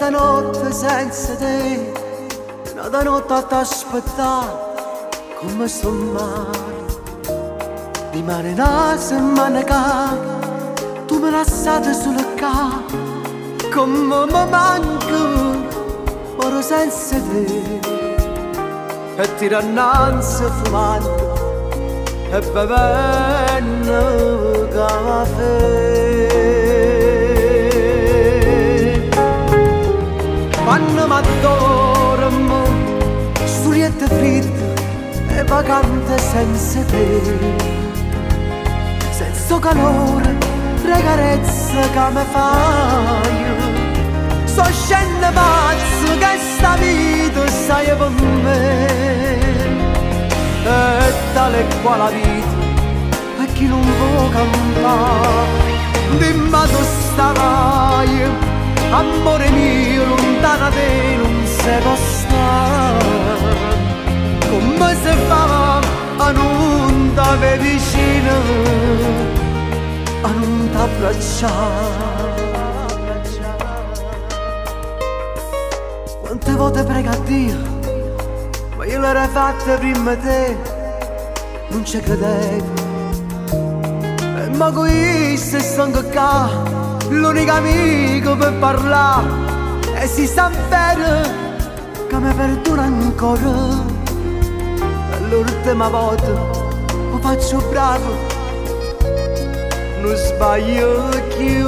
da notte senza te, una da notte a t'aspettare, come sto male. Rimane una settimana che tu me lasciate sulle ca, come mi manca, ora senza te. E ti rannanzi fumando e bevendo caffè. Quando mi addormo, studiette fritte e vacante senza te, senza calore, le carezze che mi fai. So scende pazzo che sta vita stai per me, e tale qua la vita e chi non può campare. Dimmi tu starai, amore mio, lontana te non si può stare. Come se fa a non t'ave vicino, a non t'abbracciare. Quante volte prego a Dio, ma io l'ho fatta prima te, non ci credevo. E ma qui se sono qua, l'unico amico per parlare, e si sa bene che mi perdona ancora. E l'ultima volta lo faccio bravo, non sbaglio più.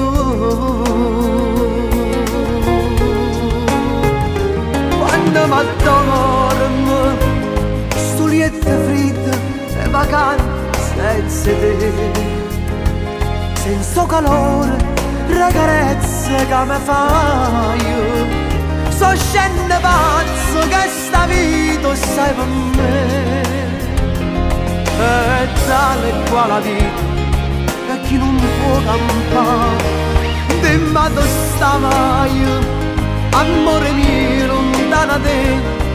Quando mi addormo, studiette fritte e vacanze senza te, senza calore, le carezze che mi fai. So scende pazzo che sta vita sai per me, e tale qua la vita e chi non può campare. Dimmi tu stamai, amore mio, lontana te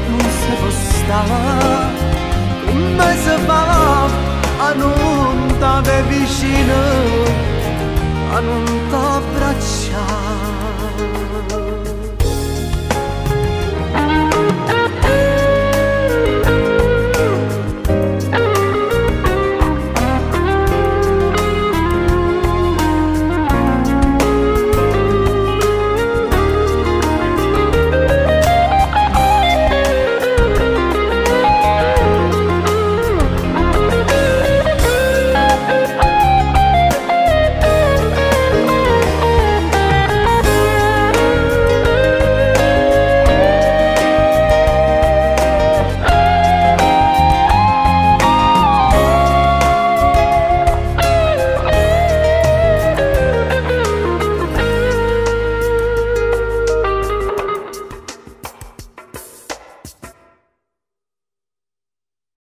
non si può stare. Come si fa a non t'ave vicino, a non t'abbracciare.